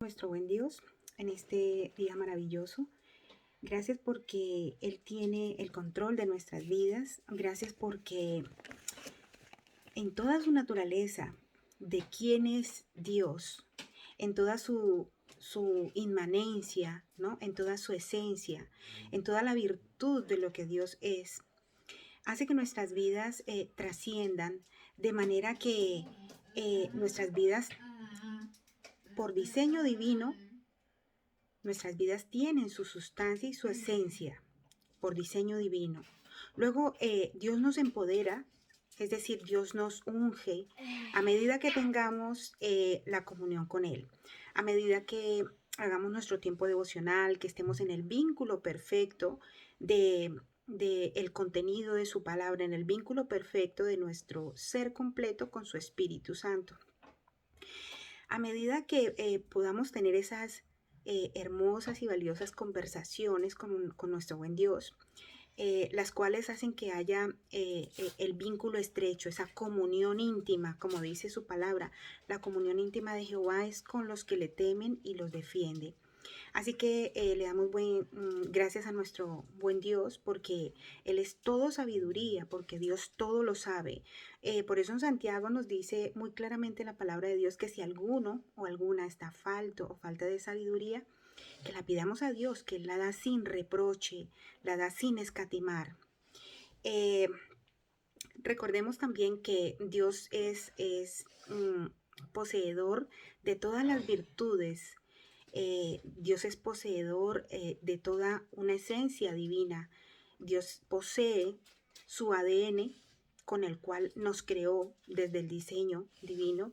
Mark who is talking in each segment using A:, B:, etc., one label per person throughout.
A: Nuestro buen Dios en este día maravilloso. Gracias porque Él tiene el control de nuestras vidas. Gracias porque en toda su naturaleza de quién es Dios, en toda su inmanencia, ¿no? En toda su esencia, en toda la virtud de lo que Dios es, hace que nuestras vidas trasciendan de manera que nuestras vidas, por diseño divino, nuestras vidas tienen su sustancia y su esencia por diseño divino. Luego Dios nos empodera, es decir, Dios nos unge a medida que tengamos la comunión con Él, a medida que hagamos nuestro tiempo devocional, que estemos en el vínculo perfecto de el contenido de su palabra, en el vínculo perfecto de nuestro ser completo con su Espíritu Santo. A medida que podamos tener esas hermosas y valiosas conversaciones con nuestro buen Dios, las cuales hacen que haya el vínculo estrecho, esa comunión íntima, como dice su palabra. La comunión íntima de Jehová es con los que le temen y los defiende. Así que le damos gracias a nuestro buen Dios porque Él es todo sabiduría, porque Dios todo lo sabe. Por eso en Santiago nos dice muy claramente la palabra de Dios que si alguno o alguna está falto o falta de sabiduría, que la pidamos a Dios, que Él la da sin reproche, la da sin escatimar. Recordemos también que Dios es poseedor de todas las virtudes. Dios es poseedor de toda una esencia divina. Dios posee su ADN con el cual nos creó desde el diseño divino,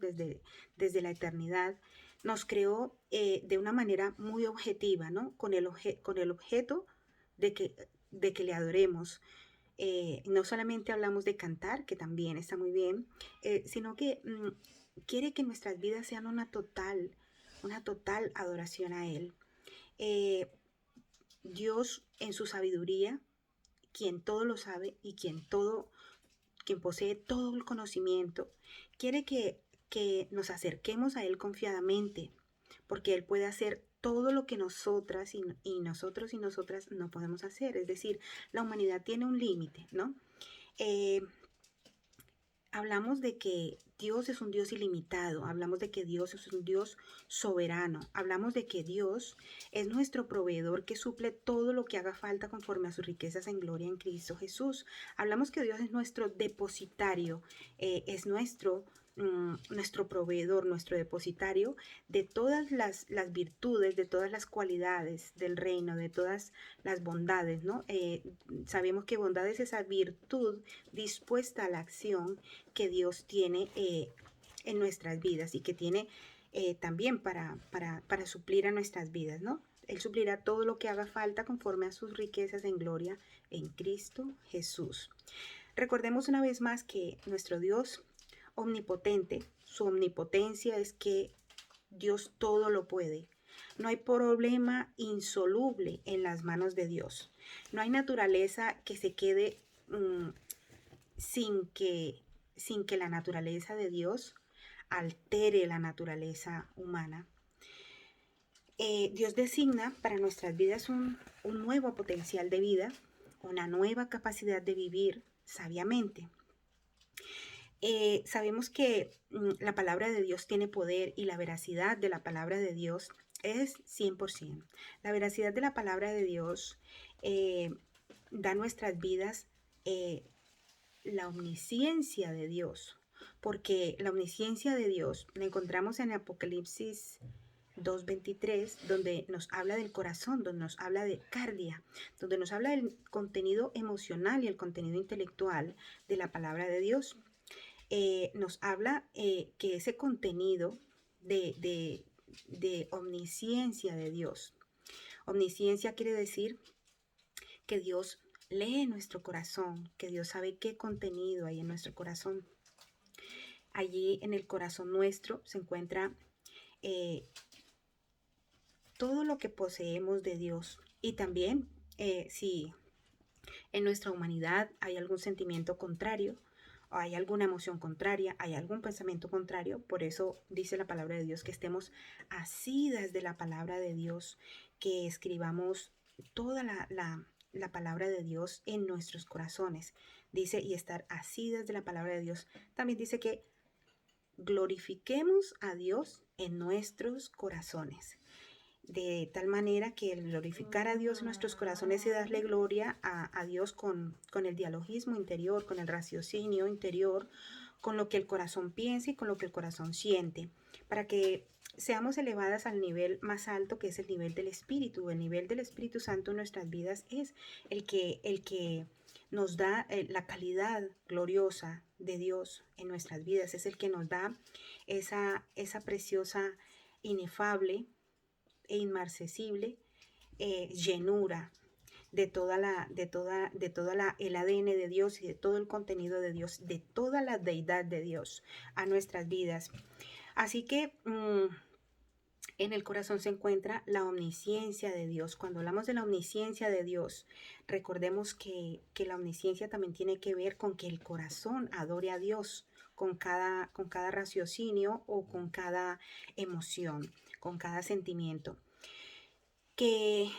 A: desde la eternidad. Nos creó de una manera muy objetiva, ¿no? Con el objeto de que le adoremos. No solamente hablamos de cantar, que también está muy bien, sino que quiere que nuestras vidas sean una total adoración a Él. Dios en su sabiduría, quien todo lo sabe y quien posee todo el conocimiento, quiere que nos acerquemos a Él confiadamente, porque Él puede hacer todo lo que nosotras y nosotros y nosotras no podemos hacer. Es decir, la humanidad tiene un límite, ¿no? Eh, Hablamos de que Dios es un Dios ilimitado, hablamos de que Dios es un Dios soberano, hablamos de que Dios es nuestro proveedor que suple todo lo que haga falta conforme a sus riquezas en gloria en Cristo Jesús. Hablamos que Dios es nuestro depositario, es nuestro proveedor, nuestro depositario de todas las virtudes, de todas las cualidades del reino, de todas las bondades, ¿no? Sabemos que bondad es esa virtud dispuesta a la acción que Dios tiene en nuestras vidas y que tiene también para suplir a nuestras vidas, ¿no? Él suplirá todo lo que haga falta conforme a sus riquezas en gloria en Cristo Jesús. Recordemos una vez más que nuestro Dios omnipotente, su omnipotencia es que Dios todo lo puede. No hay problema insoluble en las manos de Dios. No hay naturaleza que se quede sin que, sin que la naturaleza de Dios altere la naturaleza humana. Dios designa para nuestras vidas un nuevo potencial de vida, una nueva capacidad de vivir sabiamente. Sabemos que la palabra de Dios tiene poder y la veracidad de la palabra de Dios es 100%. La veracidad de la palabra de Dios da a nuestras vidas la omnisciencia de Dios, porque la omnisciencia de Dios la encontramos en Apocalipsis 2:23, donde nos habla del corazón, donde nos habla de cardia, donde nos habla del contenido emocional y el contenido intelectual de la palabra de Dios. Nos habla que ese contenido de omnisciencia de Dios, omnisciencia quiere decir que Dios lee nuestro corazón, que Dios sabe qué contenido hay en nuestro corazón. Allí en el corazón nuestro se encuentra todo lo que poseemos de Dios. Y también si en nuestra humanidad hay algún sentimiento contrario hay alguna emoción contraria, hay algún pensamiento contrario. Por eso dice la palabra de Dios que estemos asidas de la palabra de Dios, que escribamos toda la palabra de Dios en nuestros corazones. Dice, y estar asidas de la palabra de Dios. También dice que glorifiquemos a Dios en nuestros corazones. De tal manera que el glorificar a Dios en nuestros corazones y darle gloria a Dios con el dialogismo interior, con el raciocinio interior, con lo que el corazón piensa y con lo que el corazón siente, para que seamos elevadas al nivel más alto, que es el nivel del Espíritu. El nivel del Espíritu Santo en nuestras vidas es el que nos da la calidad gloriosa de Dios en nuestras vidas, es el que nos da esa preciosa, inefable e inmarcesible llenura de toda el ADN de Dios y de todo el contenido de Dios, de toda la deidad de Dios a nuestras vidas. Así que en el corazón se encuentra la omnisciencia de Dios. Cuando hablamos de la omnisciencia de Dios, recordemos que la omnisciencia también tiene que ver con que el corazón adore a Dios con cada raciocinio o con cada emoción, con cada sentimiento. Que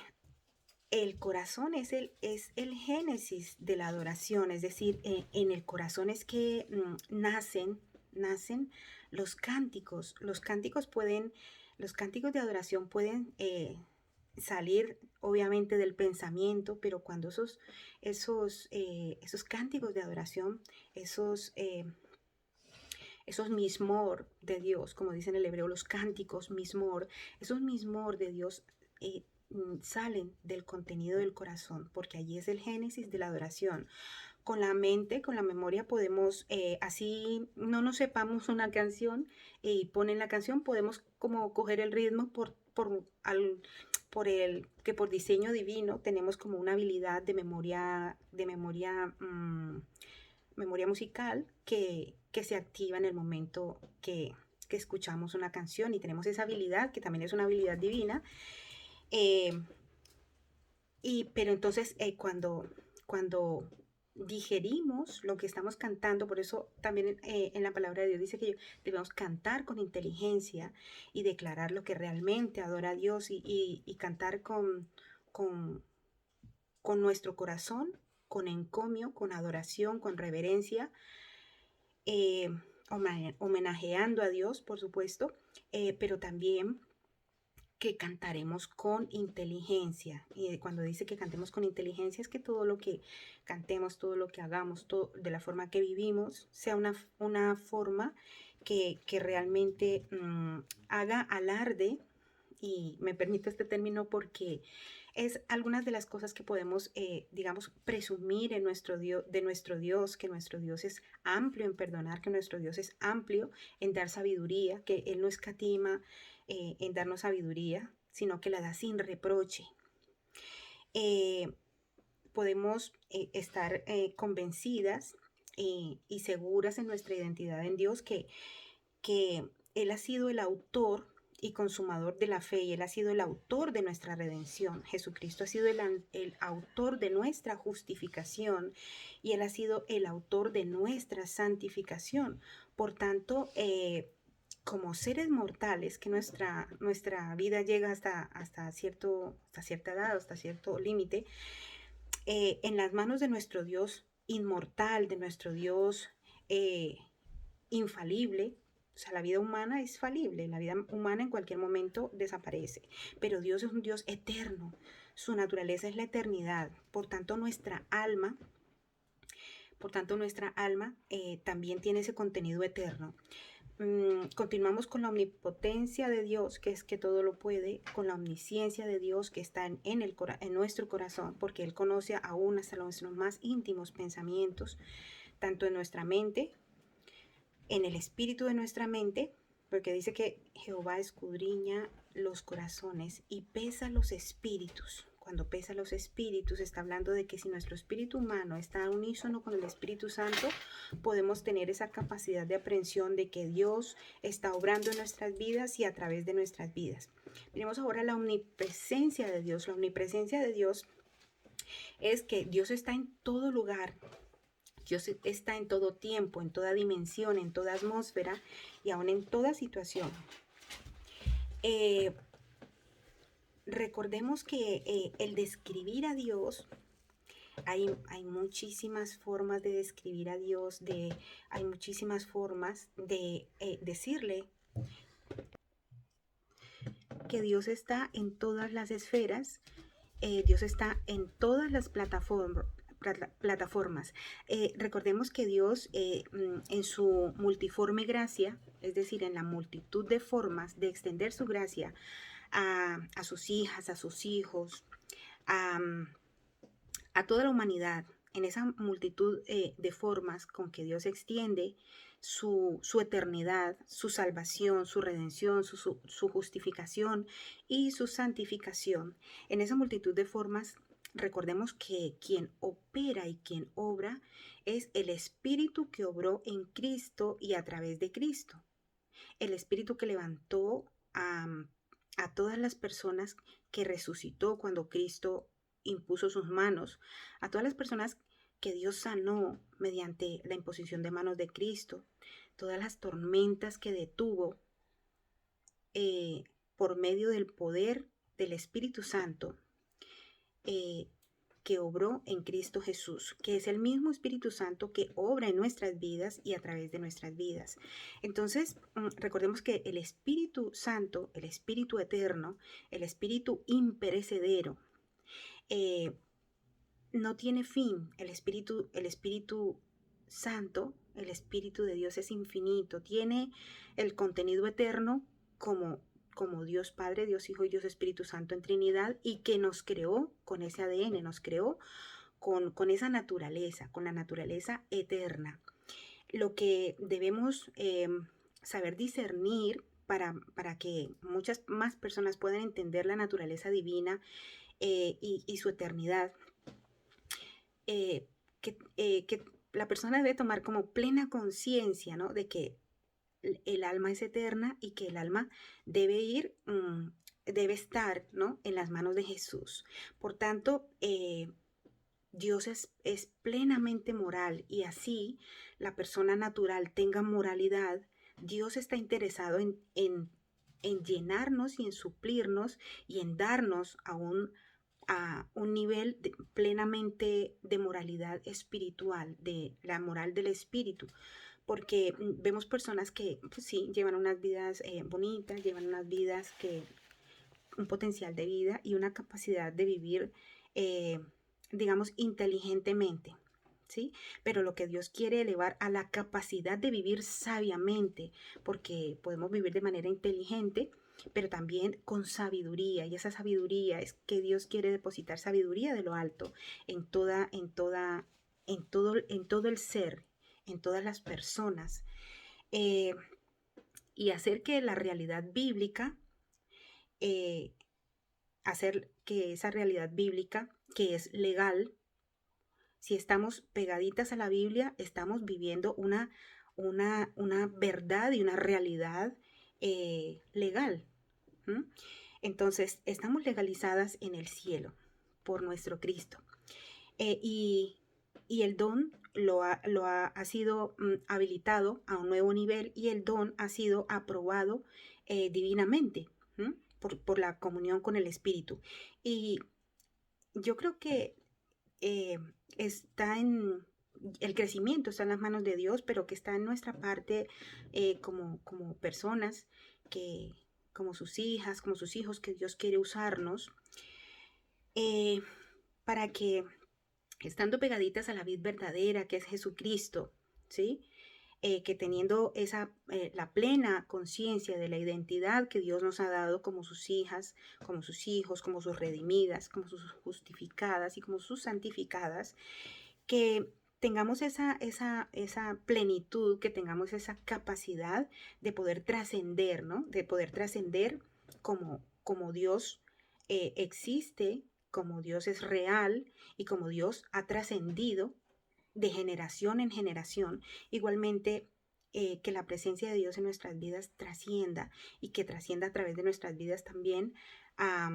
A: el corazón es el génesis de la adoración, es decir, en el corazón es que nacen los cánticos. Los cánticos de adoración pueden salir obviamente del pensamiento, pero cuando esos cánticos de adoración, esos mismor de Dios, como dice en el hebreo, los cánticos mismor, esos mismor de Dios salen del contenido del corazón, porque allí es el génesis de la adoración. Con la mente, con la memoria podemos, así no nos sepamos una canción y ponen la canción, podemos como coger el ritmo por diseño divino tenemos como una habilidad de memoria musical que se activa en el momento que escuchamos una canción, y tenemos esa habilidad que también es una habilidad divina. Pero entonces cuando digerimos lo que estamos cantando, por eso también en la palabra de Dios dice que debemos cantar con inteligencia y declarar lo que realmente adora a Dios, y cantar con, con nuestro corazón, con encomio, con adoración, con reverencia, eh, homenajeando a Dios, por supuesto, pero también que cantaremos con inteligencia. Y cuando dice que cantemos con inteligencia, es que todo lo que cantemos, todo lo que hagamos, todo, de la forma que vivimos, sea una forma que realmente haga alarde, y me permito este término porque es algunas de las cosas que podemos, digamos, presumir de nuestro Dios, que nuestro Dios es amplio en perdonar, que nuestro Dios es amplio en dar sabiduría, que Él no escatima en darnos sabiduría, sino que la da sin reproche. Podemos estar convencidas y seguras en nuestra identidad en Dios, que Él ha sido el autor y consumador de la fe, y Él ha sido el autor de nuestra redención. Jesucristo ha sido el autor de nuestra justificación, y Él ha sido el autor de nuestra santificación. Por tanto, como seres mortales, que nuestra vida llega hasta cierta edad, hasta cierto límite, en las manos de nuestro Dios inmortal, de nuestro Dios infalible. O sea, la vida humana es falible, la vida humana en cualquier momento desaparece, pero Dios es un Dios eterno, su naturaleza es la eternidad. Por tanto, nuestra alma también tiene ese contenido eterno. Continuamos con la omnipotencia de Dios, que es que todo lo puede, con la omnisciencia de Dios, que está en nuestro corazón, porque Él conoce aún hasta nuestros más íntimos pensamientos, tanto en nuestra mente, en el espíritu de nuestra mente, porque dice que Jehová escudriña los corazones y pesa los espíritus. Cuando pesa los espíritus, está hablando de que si nuestro espíritu humano está a unísono con el Espíritu Santo, podemos tener esa capacidad de aprehensión de que Dios está obrando en nuestras vidas y a través de nuestras vidas. Miremos ahora la omnipresencia de Dios. La omnipresencia de Dios es que Dios está en todo lugar. Dios está en todo tiempo, en toda dimensión, en toda atmósfera y aún en toda situación. Recordemos que el describir a Dios, hay muchísimas formas de describir a Dios, hay muchísimas formas de decirle que Dios está en todas las esferas, Dios está en todas las plataformas. Recordemos que Dios en su multiforme gracia, es decir, en la multitud de formas de extender su gracia a sus hijas, a sus hijos, a, a toda la humanidad, en esa multitud de formas con que Dios extiende su eternidad, su salvación, su redención, su justificación y su santificación. En esa multitud de formas, recordemos que quien opera y quien obra es el Espíritu que obró en Cristo y a través de Cristo. El Espíritu que levantó a todas las personas, que resucitó cuando Cristo impuso sus manos, a todas las personas que Dios sanó mediante la imposición de manos de Cristo, todas las tormentas que detuvo por medio del poder del Espíritu Santo que obró en Cristo Jesús, que es el mismo Espíritu Santo que obra en nuestras vidas y a través de nuestras vidas. Entonces, recordemos que el Espíritu Santo, el Espíritu eterno, el Espíritu imperecedero, no tiene fin. El Espíritu Santo, el Espíritu de Dios es infinito, tiene el contenido eterno como Dios Padre, Dios Hijo y Dios Espíritu Santo en Trinidad, y que nos creó con ese ADN, nos creó con esa naturaleza, con la naturaleza eterna. Lo que debemos saber discernir para que muchas más personas puedan entender la naturaleza divina y su eternidad, que la persona debe tomar como plena conciencia, ¿no?, de que el alma es eterna y que el alma debe estar, ¿no?, en las manos de Jesús. Por tanto, Dios es plenamente moral, y así la persona natural tenga moralidad. Dios está interesado en llenarnos y en suplirnos y en darnos a un nivel plenamente de moralidad espiritual, de la moral del espíritu. Porque vemos personas que, pues sí, llevan unas vidas bonitas, llevan unas vidas un potencial de vida y una capacidad de vivir, digamos, inteligentemente, ¿sí? Pero lo que Dios quiere elevar a la capacidad de vivir sabiamente, porque podemos vivir de manera inteligente, pero también con sabiduría, y esa sabiduría es que Dios quiere depositar sabiduría de lo alto en todo el ser, en todas las personas, y hacer que la realidad bíblica, hacer que esa realidad bíblica, que es legal, si estamos pegaditas a la Biblia, estamos viviendo una verdad y una realidad legal. Entonces, estamos legalizadas en el cielo por nuestro Cristo. Y el don ha sido habilitado a un nuevo nivel, y el don ha sido aprobado divinamente por la comunión con el Espíritu. Y yo creo que el crecimiento está en las manos de Dios, pero que está en nuestra parte como personas, como sus hijas, como sus hijos, que Dios quiere usarnos para que, estando pegaditas a la vid verdadera, que es Jesucristo, ¿sí?, que teniendo la plena conciencia de la identidad que Dios nos ha dado como sus hijas, como sus hijos, como sus redimidas, como sus justificadas y como sus santificadas, que tengamos esa plenitud, que tengamos esa capacidad de poder trascender, ¿no?, de poder trascender como Dios existe, como Dios es real y como Dios ha trascendido de generación en generación. Igualmente, que la presencia de Dios en nuestras vidas trascienda, y que trascienda a través de nuestras vidas también a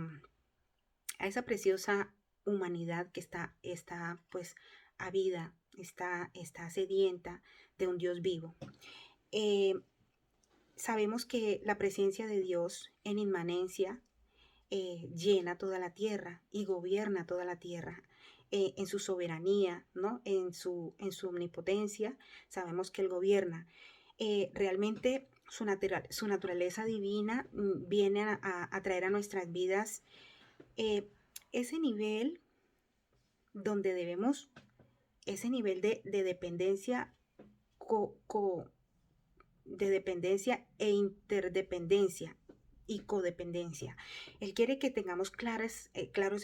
A: esa preciosa humanidad que está pues a vida, está sedienta de un Dios vivo. Eh, Sabemos que la presencia de Dios en inmanencia llena toda la tierra y gobierna toda la tierra en su soberanía, ¿no? En su omnipotencia, sabemos que Él gobierna. Realmente su naturaleza divina viene a traer a nuestras vidas eh, ese nivel donde debemos, ese nivel de dependencia, co, co, de dependencia e interdependencia y codependencia. Él quiere que tengamos claros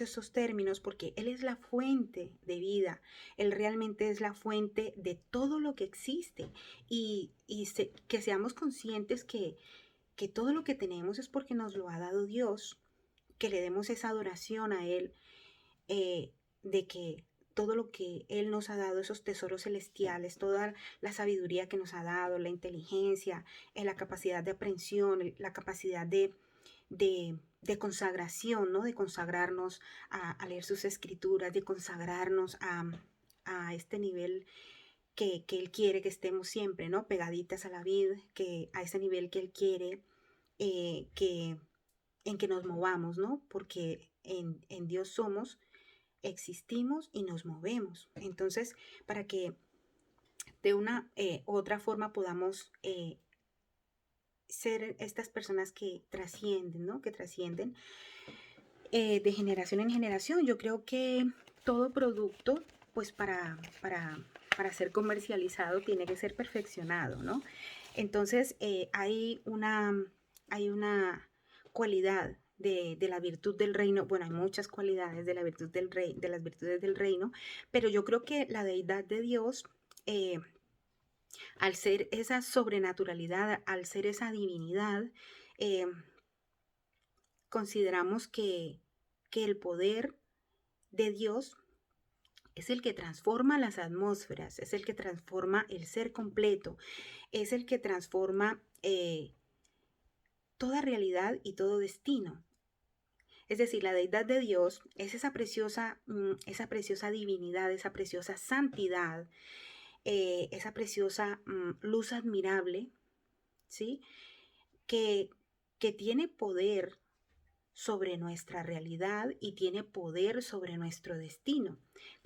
A: esos términos porque Él es la fuente de vida. Él realmente es la fuente de todo lo que existe y que seamos conscientes que todo lo que tenemos es porque nos lo ha dado Dios, que le demos esa adoración a Él, de que todo lo que Él nos ha dado, esos tesoros celestiales, toda la sabiduría que nos ha dado, la inteligencia, la capacidad de aprehensión, la capacidad de consagración, ¿no? De consagrarnos a leer sus escrituras, de consagrarnos a este nivel que Él quiere que estemos siempre, ¿no? Pegaditas a la vid, que a ese nivel que Él quiere en que nos movamos, ¿no? Porque en Dios somos, existimos y nos movemos. Entonces, para que de una otra forma podamos ser estas personas que trascienden, ¿no? Que trascienden de generación en generación. Yo creo que todo producto, pues para ser comercializado, tiene que ser perfeccionado, ¿no? Entonces, hay una cualidad de la virtud del reino. Bueno, hay muchas cualidades de la virtud del rey, de las virtudes del reino, pero yo creo que la deidad de Dios, eh, al ser esa sobrenaturalidad, al ser esa divinidad, eh, consideramos que el poder de Dios es el que transforma las atmósferas, es el que transforma el ser completo, es el que transforma toda realidad y todo destino. Es decir, la deidad de Dios es esa preciosa divinidad, esa preciosa santidad, esa preciosa luz admirable, ¿sí? Que, que tiene poder sobre nuestra realidad y tiene poder sobre nuestro destino.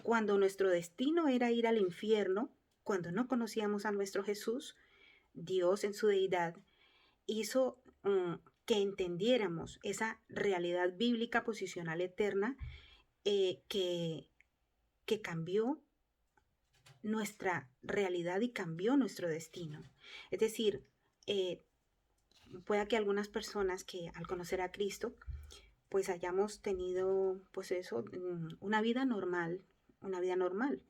A: Cuando nuestro destino era ir al infierno, cuando no conocíamos a nuestro Jesús, Dios en su deidad hizo que entendiéramos esa realidad bíblica posicional eterna que cambió nuestra realidad y cambió nuestro destino. Es decir, eh, puede que algunas personas que al conocer a Cristo pues hayamos tenido pues eso, una vida normal, una vida normal.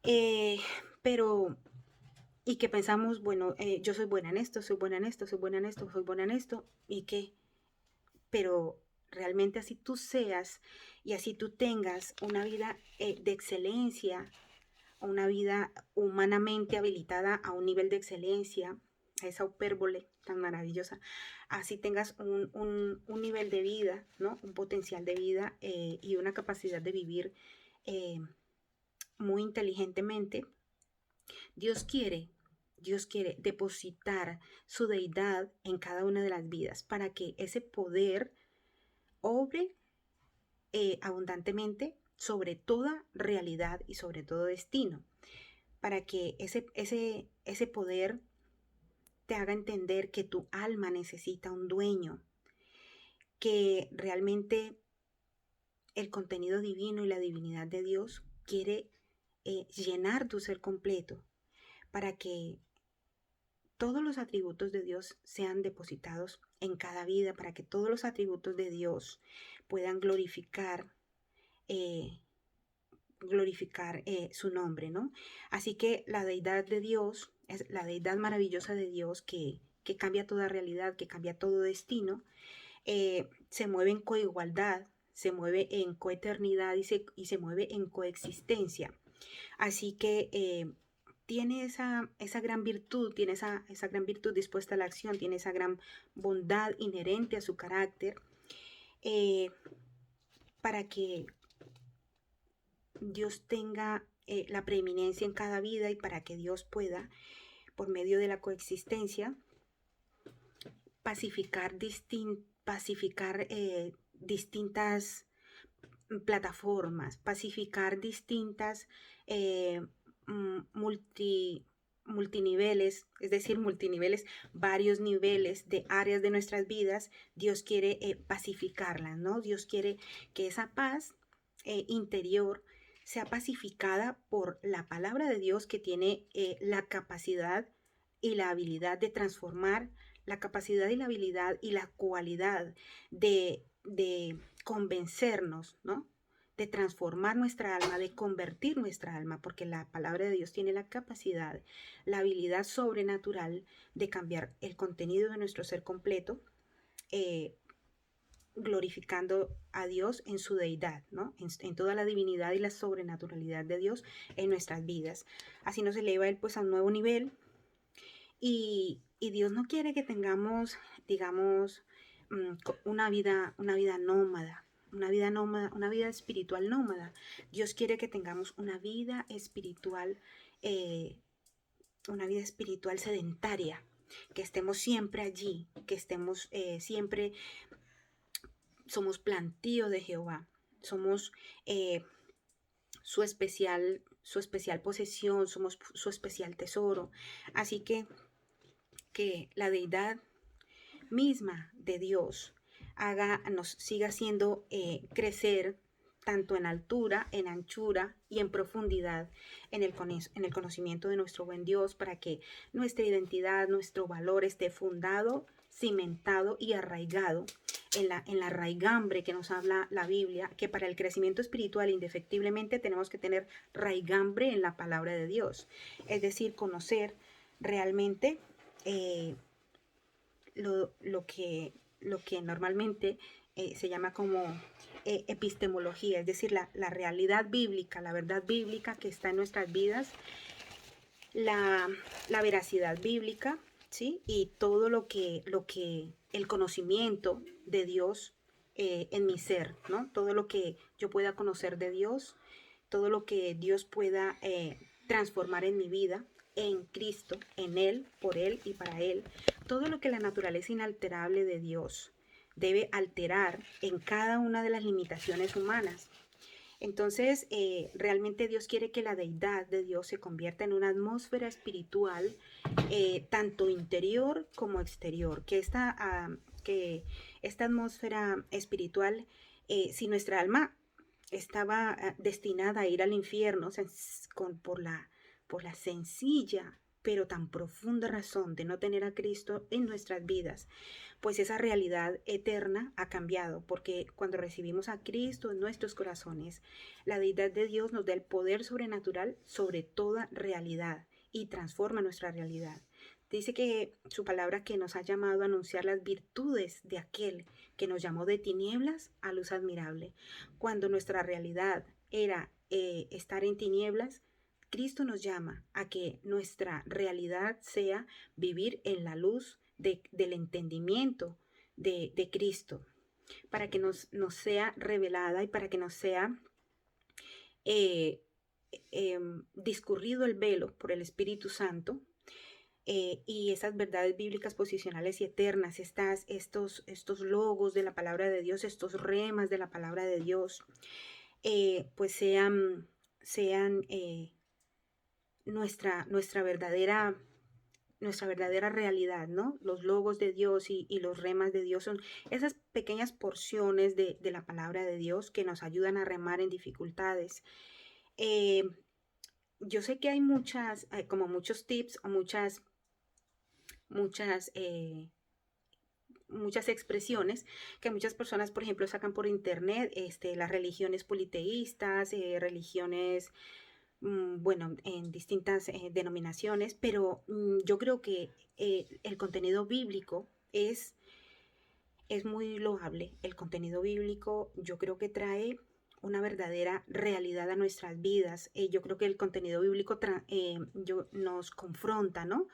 A: Eh, pero y que pensamos, bueno, yo soy buena en esto, soy buena en esto, soy buena en esto, soy buena en esto, y que, pero realmente así tú seas y así tú tengas una vida de excelencia, una vida humanamente habilitada a un nivel de excelencia, a esa hipérbole tan maravillosa, así tengas un nivel de vida, ¿no? Un potencial de vida y una capacidad de vivir eh, muy inteligentemente. Dios quiere, Dios quiere depositar su deidad en cada una de las vidas para que ese poder obre abundantemente sobre toda realidad y sobre todo destino, para que ese poder te haga entender que tu alma necesita un dueño, que realmente el contenido divino y la divinidad de Dios quiere llenar tu ser completo para que todos los atributos de Dios sean depositados en cada vida, para que todos los atributos de Dios puedan eh, glorificar su nombre, ¿no? Así que la deidad de Dios es la deidad maravillosa de Dios que cambia toda realidad, que cambia todo destino, se mueve en coigualdad, se mueve en coeternidad y se mueve en coexistencia. Así que tiene esa gran virtud, tiene esa gran virtud dispuesta a la acción, tiene esa gran bondad inherente a su carácter, eh, para que Dios tenga la preeminencia en cada vida y para que Dios pueda, por medio de la coexistencia, pacificar distintas plataformas, pacificar distintas eh, multiniveles, es decir, multiniveles, varios niveles de áreas de nuestras vidas. Dios quiere pacificarlas, ¿no? Dios quiere que esa paz interior sea pacificada por la palabra de Dios, que tiene la capacidad y la habilidad de transformar, la capacidad y la habilidad y la cualidad de convencernos, ¿no? De transformar nuestra alma, de convertir nuestra alma, porque la palabra de Dios tiene la capacidad, la habilidad sobrenatural de cambiar el contenido de nuestro ser completo, eh, glorificando a Dios en su deidad, ¿no? En toda la divinidad y la sobrenaturalidad de Dios en nuestras vidas. Así nos eleva Él pues a un nuevo nivel y Dios no quiere que tengamos, digamos, una vida nómada, una vida espiritual nómada. Dios quiere que tengamos eh, una vida espiritual sedentaria, que estemos siempre allí, que estemos siempre, somos plantío de Jehová, somos su especial posesión, somos su especial tesoro. Así que la deidad misma de Dios nos siga haciendo crecer tanto en altura, en anchura y en profundidad en el conocimiento de nuestro buen Dios, para que nuestra identidad, nuestro valor esté fundado, cimentado y arraigado en la raigambre que nos habla la Biblia, que para el crecimiento espiritual indefectiblemente tenemos que tener raigambre en la palabra de Dios, es decir, conocer realmente eh, lo que normalmente se llama como epistemología, es decir, la realidad bíblica, la verdad bíblica que está en nuestras vidas, la veracidad bíblica, ¿sí? Y todo lo que el conocimiento de Dios en mi ser, ¿no? Todo lo que yo pueda conocer de Dios, todo lo que Dios pueda transformar en mi vida, en Cristo, en Él, por Él y para Él, todo lo que la naturaleza inalterable de Dios debe alterar en cada una de las limitaciones humanas. Entonces, realmente Dios quiere que la deidad de Dios se convierta en una atmósfera espiritual, tanto interior como exterior, que esta atmósfera espiritual, si nuestra alma estaba destinada a ir al infierno, o sea, por la sencilla pero tan profunda razón de no tener a Cristo en nuestras vidas, pues esa realidad eterna ha cambiado, porque cuando recibimos a Cristo en nuestros corazones, la deidad de Dios nos da el poder sobrenatural sobre toda realidad y transforma nuestra realidad. Dice que su palabra, que nos ha llamado a anunciar las virtudes de aquel que nos llamó de tinieblas a luz admirable. Cuando nuestra realidad era estar en tinieblas, Cristo nos llama a que nuestra realidad sea vivir en la luz del entendimiento de Cristo, para que nos sea revelada y para que nos sea eh, discurrido el velo por el Espíritu Santo, y esas verdades bíblicas posicionales y eternas, estos logos de la palabra de Dios, estos remas de la palabra de Dios, pues sean nuestra verdadera realidad, ¿no? Los logos de Dios y los remas de Dios son esas pequeñas porciones de la palabra de Dios que nos ayudan a remar en dificultades. Eh, yo sé que hay como muchos tips o muchas, muchas expresiones que muchas personas, por ejemplo, sacan por internet, las religiones politeístas, religiones, bueno, en distintas denominaciones, pero yo creo que el contenido bíblico es muy loable. El contenido bíblico yo creo que trae una verdadera realidad a nuestras vidas. Yo creo que el contenido bíblico nos confronta, ¿no?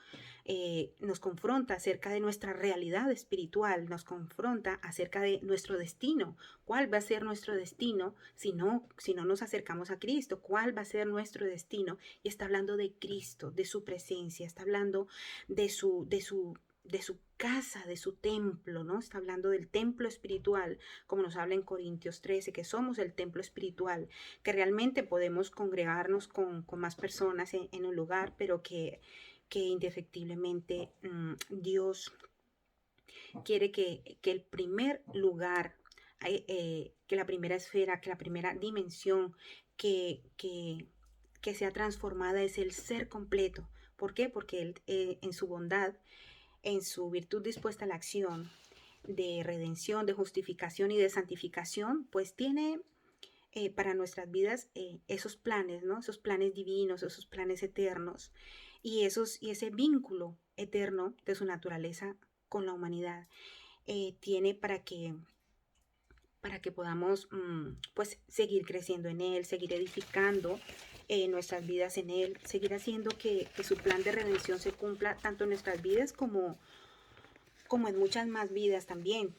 A: nos confronta acerca de nuestra realidad espiritual, nos confronta acerca de nuestro destino. ¿Cuál va a ser nuestro destino si no nos acercamos a Cristo? ¿Cuál va a ser nuestro destino? Y está hablando de Cristo, de su presencia, está hablando de su casa, de su templo, ¿no? Está hablando del templo espiritual, como nos habla en Corintios 13, que somos el templo espiritual, que realmente podemos congregarnos con más personas en un lugar, pero que indefectiblemente Dios quiere que el primer lugar, que la primera esfera, que la primera dimensión que sea transformada es el ser completo. ¿Por qué? Porque Él en su bondad, en su virtud dispuesta a la acción de redención, de justificación y de santificación, pues tiene para nuestras vidas esos planes, ¿no? Esos planes divinos, esos planes eternos y ese vínculo eterno de su naturaleza con la humanidad tiene para que podamos pues seguir creciendo en Él, seguir edificando nuestras vidas en Él, seguir haciendo que su plan de redención se cumpla tanto en nuestras vidas como en muchas más vidas también.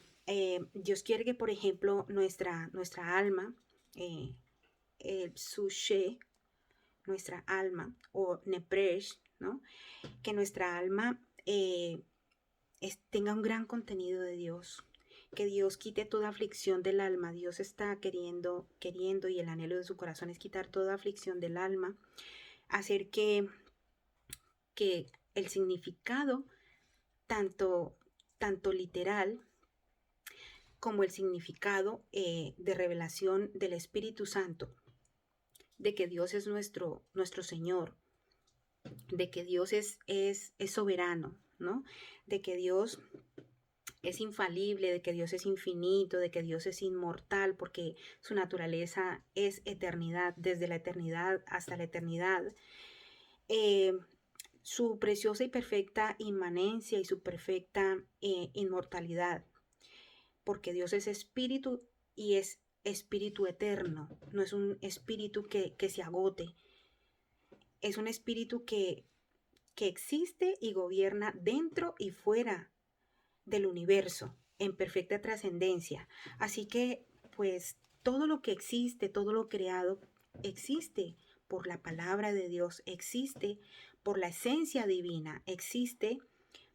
A: Dios quiere que, por ejemplo, nuestra alma, eh, el Sushe, nuestra alma, o Nepresh, ¿no? Que nuestra alma tenga un gran contenido de Dios, que Dios quite toda aflicción del alma. Dios está queriendo y el anhelo de su corazón es quitar toda aflicción del alma, hacer que el significado, tanto, tanto literal como el significado de revelación del Espíritu Santo, de que Dios es nuestro Señor, de que Dios es soberano, ¿no? De que Dios es infalible, de que Dios es infinito, de que Dios es inmortal, porque su naturaleza es eternidad, desde la eternidad hasta la eternidad. Eh, su preciosa y perfecta inmanencia y su perfecta inmortalidad, porque Dios es espíritu y es espíritu eterno, no es un espíritu que se agote, es un espíritu que existe y gobierna dentro y fuera del universo en perfecta trascendencia. Así que, pues, todo lo que existe, todo lo creado, existe por la palabra de Dios, existe por la esencia divina, existe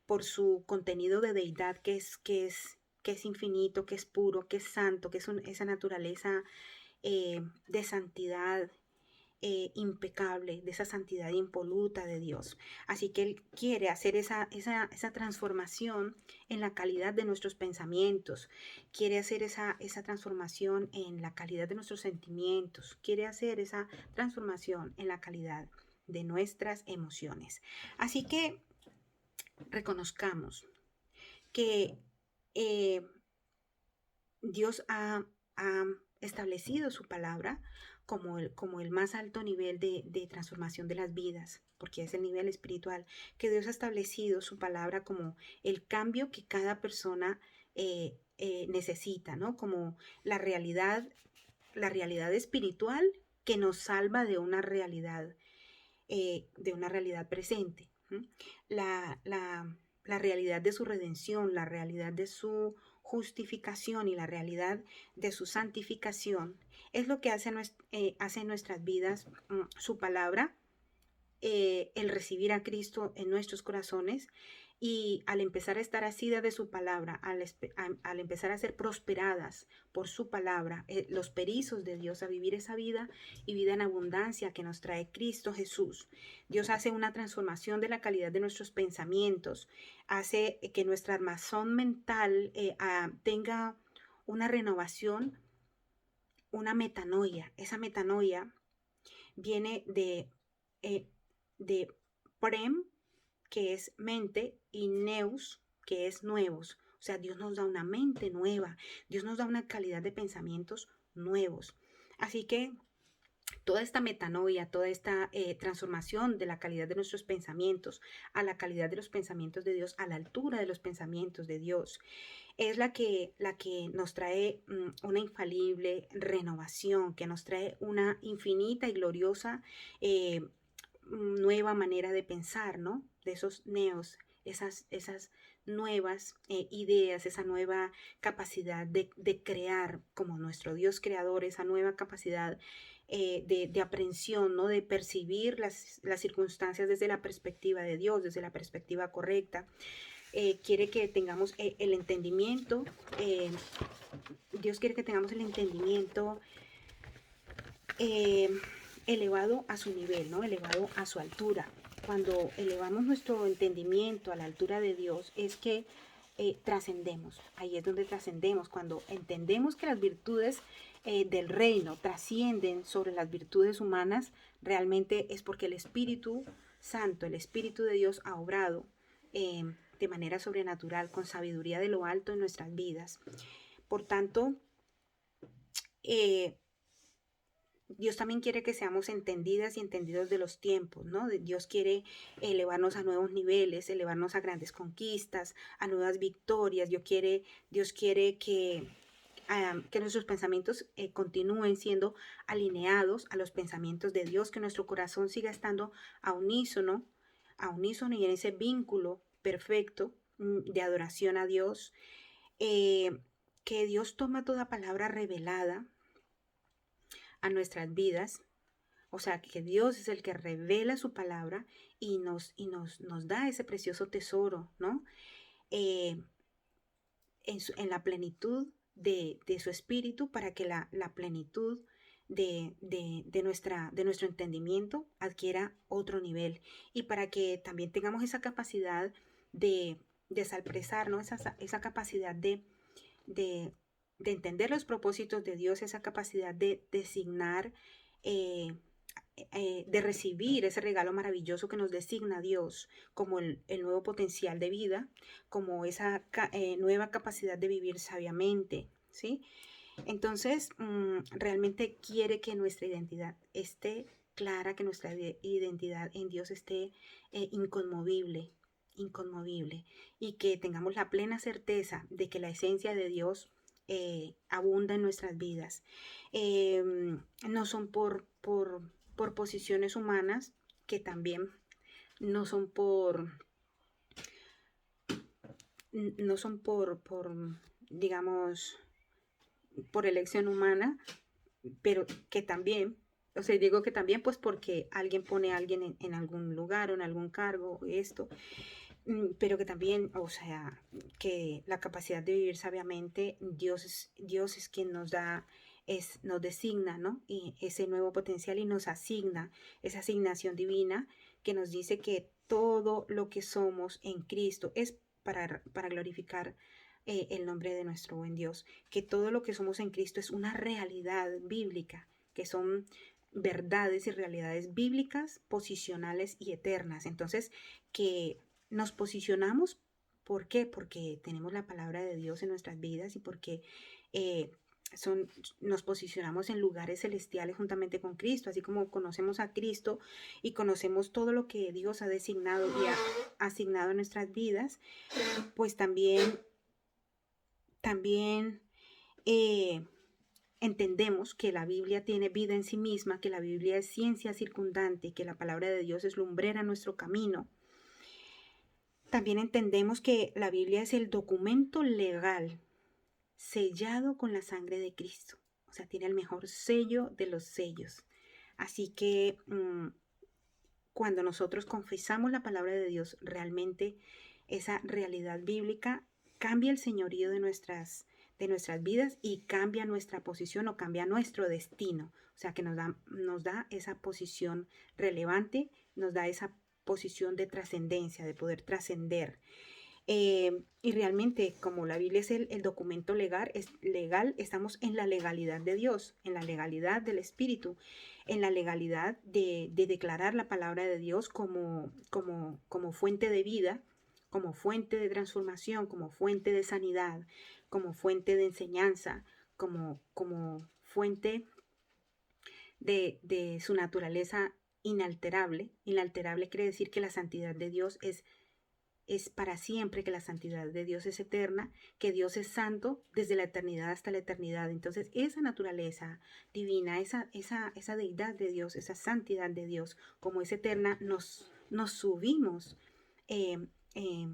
A: por su contenido de deidad que es infinito, que es puro, que es santo, que es esa naturaleza de santidad impecable, de esa santidad impoluta de Dios. Así que Él quiere hacer esa transformación en la calidad de nuestros pensamientos, quiere hacer esa transformación en la calidad de nuestros sentimientos, quiere hacer esa transformación en la calidad de nuestras emociones. Así que reconozcamos que Dios ha establecido su palabra como el más alto nivel de transformación de las vidas, porque es el nivel espiritual, que Dios ha establecido su palabra como el cambio que cada persona necesita, ¿no? Como la realidad espiritual que nos salva de una realidad presente. ¿Mm? La, la, la realidad de su redención, la realidad de su justificación y la realidad de su santificación es lo que hace en nuestras vidas su palabra, el recibir a Cristo en nuestros corazones y al empezar a estar asida de su palabra, al empezar a ser prosperadas por su palabra, los perizos de Dios a vivir esa vida y vida en abundancia que nos trae Cristo Jesús. Dios hace una transformación de la calidad de nuestros pensamientos, hace que nuestra armazón mental tenga una renovación, una metanoia. Esa metanoia viene eh, de prem, que es mente, y neus, que es nuevos. O sea, Dios nos da una mente nueva, Dios nos da una calidad de pensamientos nuevos. Así que toda esta metanoia, toda esta transformación de la calidad de nuestros pensamientos a la calidad de los pensamientos de Dios, a la altura de los pensamientos de Dios, es la que nos trae una infalible renovación, que nos trae una infinita y gloriosa nueva manera de pensar, ¿no? de esos neos, esas nuevas ideas, esa nueva capacidad de crear como nuestro Dios creador, esa nueva capacidad de aprehensión, ¿no? De percibir las circunstancias desde la perspectiva de Dios, desde la perspectiva correcta. Quiere que tengamos el entendimiento, Dios quiere que tengamos el entendimiento eh, elevado a su nivel, ¿no? Elevado a su altura. Cuando elevamos nuestro entendimiento a la altura de Dios, es que trascendemos. Ahí es donde trascendemos, cuando entendemos que las virtudes del reino trascienden sobre las virtudes humanas, realmente es porque el Espíritu Santo, el Espíritu de Dios ha obrado de manera sobrenatural, con sabiduría de lo alto en nuestras vidas. Por tanto, Dios también quiere que seamos entendidas y entendidos de los tiempos, ¿no? Dios quiere elevarnos a nuevos niveles, elevarnos a grandes conquistas, a nuevas victorias. Dios quiere que nuestros pensamientos continúen siendo alineados a los pensamientos de Dios, que nuestro corazón siga estando a unísono y en ese vínculo perfecto de adoración a Dios. Que Dios toma toda palabra revelada a nuestras vidas, o sea, que Dios es el que revela su palabra y nos da ese precioso tesoro, ¿no? En la plenitud de su espíritu, para que la plenitud de nuestro entendimiento adquiera otro nivel, y para que también tengamos esa capacidad de desalpresar, ¿no? Esa capacidad de, de entender los propósitos de Dios, esa capacidad de designar, de recibir ese regalo maravilloso que nos designa Dios, como el nuevo potencial de vida, como esa nueva capacidad de vivir sabiamente, ¿sí? Entonces, realmente quiere que nuestra identidad esté clara, que nuestra identidad en Dios esté inconmovible, y que tengamos la plena certeza de que la esencia de Dios abunda en nuestras vidas. No son por posiciones humanas, que también no son digamos, por elección humana, pero que también, o sea, digo que también pues porque alguien pone a alguien en algún lugar o en algún cargo, esto, pero que también, o sea, que la capacidad de vivir sabiamente, Dios es quien nos designa, ¿no? Y ese nuevo potencial, y nos asigna esa asignación divina que nos dice que todo lo que somos en Cristo es para glorificar el nombre de nuestro buen Dios, que todo lo que somos en Cristo es una realidad bíblica, que son verdades y realidades bíblicas, posicionales y eternas. Entonces, que nos posicionamos, ¿por qué? Porque tenemos la palabra de Dios en nuestras vidas, y porque eh, nos posicionamos en lugares celestiales juntamente con Cristo, así como conocemos a Cristo y conocemos todo lo que Dios ha designado y ha asignado en nuestras vidas, pues también entendemos que la Biblia tiene vida en sí misma, que la Biblia es ciencia circundante, que la palabra de Dios es lumbrera en nuestro camino. También entendemos que la Biblia es el documento legal sellado con la sangre de Cristo. O sea, tiene el mejor sello de los sellos. Así que cuando nosotros confesamos la palabra de Dios, realmente esa realidad bíblica cambia el señorío de nuestras vidas, y cambia nuestra posición, o cambia nuestro destino. O sea, que nos da esa posición relevante, nos da esa posición de trascendencia, de poder trascender. Y realmente, como la Biblia es el documento legal, estamos en la legalidad de Dios, en la legalidad del Espíritu, en la legalidad de declarar la palabra de Dios como fuente de vida, como fuente de transformación, como fuente de sanidad, como fuente de enseñanza, como fuente de su naturaleza inalterable. Inalterable quiere decir que la santidad de Dios es para siempre, que la santidad de Dios es eterna, que Dios es santo desde la eternidad hasta la eternidad. Entonces, esa naturaleza divina, esa deidad de Dios, esa santidad de Dios, como es eterna, nos subimos eh, eh,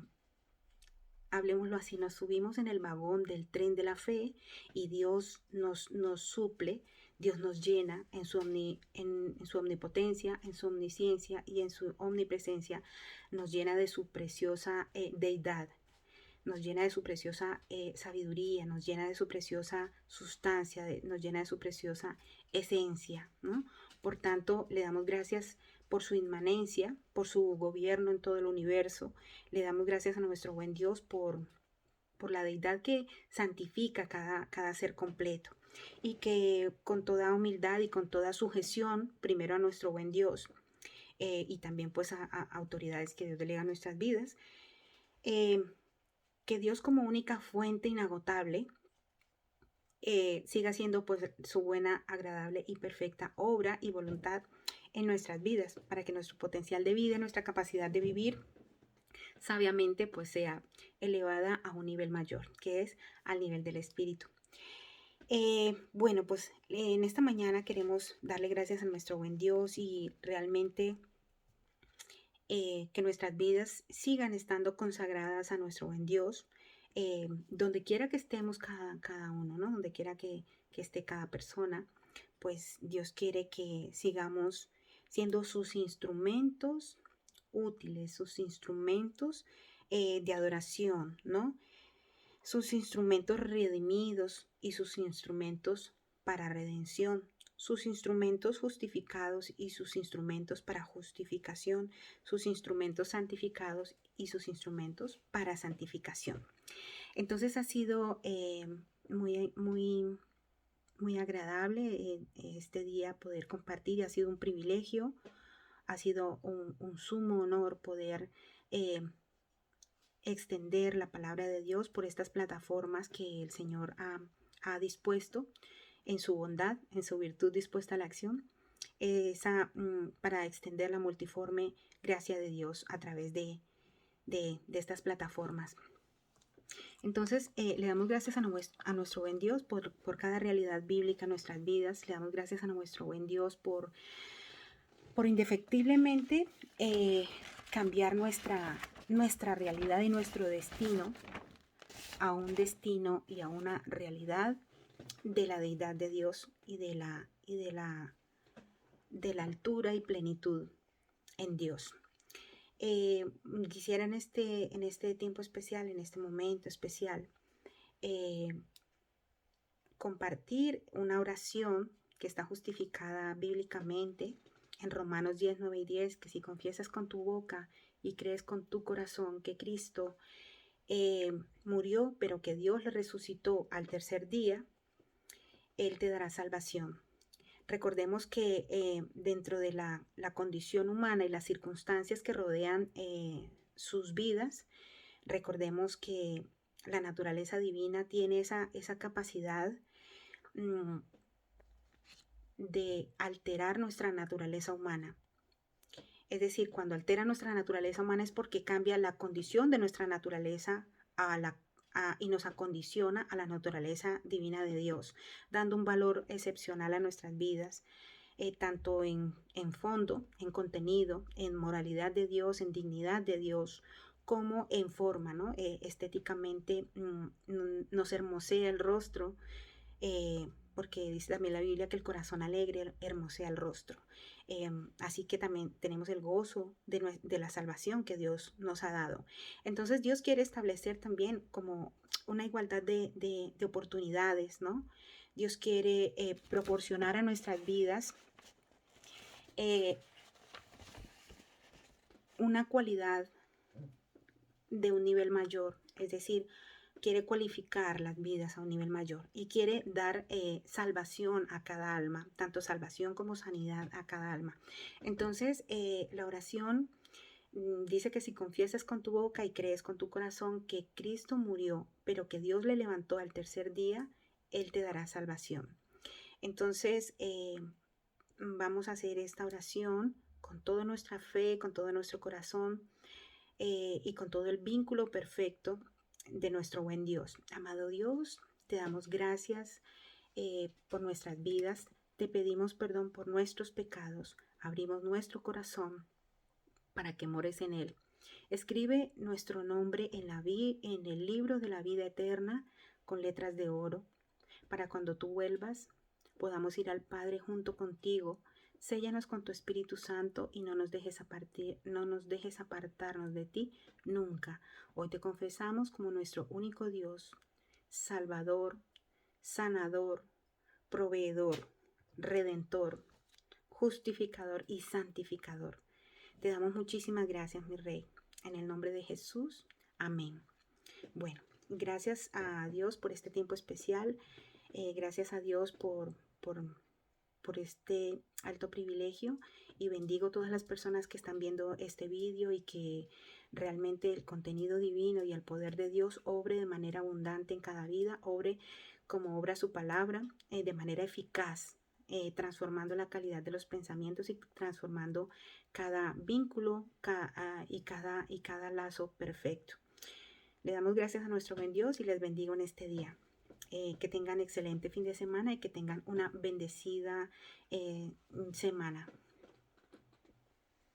A: hablemoslo así, nos subimos en el vagón del tren de la fe y Dios nos suple, Dios nos llena en su omnipotencia, en su omnisciencia y en su omnipresencia, nos llena de su preciosa deidad, nos llena de su preciosa sabiduría, nos llena de su preciosa sustancia, nos llena de su preciosa esencia, ¿no? Por tanto, le damos gracias por su inmanencia, por su gobierno en todo el universo. Le damos gracias a nuestro buen Dios por la deidad que santifica cada ser completo y que con toda humildad y con toda sujeción, primero a nuestro buen Dios y también pues a autoridades que Dios delega en nuestras vidas, eh, que Dios como única fuente inagotable siga siendo pues su buena, agradable y perfecta obra y voluntad en nuestras vidas, para que nuestro potencial de vida, nuestra capacidad de vivir sabiamente pues sea elevada a un nivel mayor, que es al nivel del espíritu. Bueno, pues en esta mañana queremos darle gracias a nuestro buen Dios y realmente que nuestras vidas sigan estando consagradas a nuestro buen Dios, donde quiera que estemos cada uno, ¿no? Donde quiera que esté cada persona, pues Dios quiere que sigamos siendo sus instrumentos útiles, sus instrumentos de adoración, ¿no? Sus instrumentos redimidos y sus instrumentos para redención, sus instrumentos justificados y sus instrumentos para justificación, sus instrumentos santificados y sus instrumentos para santificación. Entonces ha sido muy agradable este día poder compartir, ha sido un privilegio, ha sido un sumo honor poder extender la palabra de Dios por estas plataformas que el Señor ha dispuesto en su bondad, en su virtud dispuesta a la acción, para extender la multiforme gracia de Dios a través de estas plataformas. Entonces, le damos gracias a nuestro buen Dios por cada realidad bíblica en nuestras vidas. Le damos gracias a nuestro buen Dios por indefectiblemente cambiar nuestra realidad y nuestro destino a un destino y a una realidad de la deidad de Dios y de la altura y plenitud en Dios. Quisiera en este tiempo especial, en este momento especial, compartir una oración que está justificada bíblicamente en Romanos 10, 9 y 10, que si confiesas con tu boca y crees con tu corazón que Cristo murió, pero que Dios le resucitó al tercer día, Él te dará salvación. Recordemos que dentro de la condición humana y las circunstancias que rodean sus vidas, recordemos que la naturaleza divina tiene esa capacidad de alterar nuestra naturaleza humana. Es decir, cuando altera nuestra naturaleza humana es porque cambia la condición de nuestra naturaleza y nos acondiciona a la naturaleza divina de Dios, dando un valor excepcional a nuestras vidas, tanto en fondo, en contenido, en moralidad de Dios, en dignidad de Dios, como en forma, ¿no? Estéticamente nos hermosea el rostro, porque dice también la Biblia que el corazón alegre hermosea el rostro. Así que también tenemos el gozo de la salvación que Dios nos ha dado. Entonces Dios quiere establecer también como una igualdad de oportunidades, ¿no? Dios quiere proporcionar a nuestras vidas una cualidad de un nivel mayor, es decir, quiere cualificar las vidas a un nivel mayor y quiere dar salvación a cada alma, tanto salvación como sanidad a cada alma. Entonces, la oración dice que si confiesas con tu boca y crees con tu corazón que Cristo murió, pero que Dios le levantó al tercer día, Él te dará salvación. Entonces, vamos a hacer esta oración con toda nuestra fe, con todo nuestro corazón y con todo el vínculo perfecto de nuestro buen Dios. Amado Dios, te damos gracias por nuestras vidas, te pedimos perdón por nuestros pecados, abrimos nuestro corazón para que mores en él. Escribe nuestro nombre en el libro de la vida eterna con letras de oro, para cuando tú vuelvas podamos ir al Padre junto contigo. Séllanos con tu Espíritu Santo y no nos dejes apartarnos de ti nunca. Hoy te confesamos como nuestro único Dios, Salvador, sanador, proveedor, redentor, justificador y santificador. Te damos muchísimas gracias, mi Rey. En el nombre de Jesús. Amén. Bueno, gracias a Dios por este tiempo especial. Gracias a Dios por este alto privilegio, y bendigo todas las personas que están viendo este vídeo y que realmente el contenido divino y el poder de Dios obre de manera abundante en cada vida, obre como obra su palabra, de manera eficaz, transformando la calidad de los pensamientos y transformando cada vínculo y cada lazo perfecto. Le damos gracias a nuestro buen Dios y les bendigo en este día. Que tengan excelente fin de semana y que tengan una bendecida semana.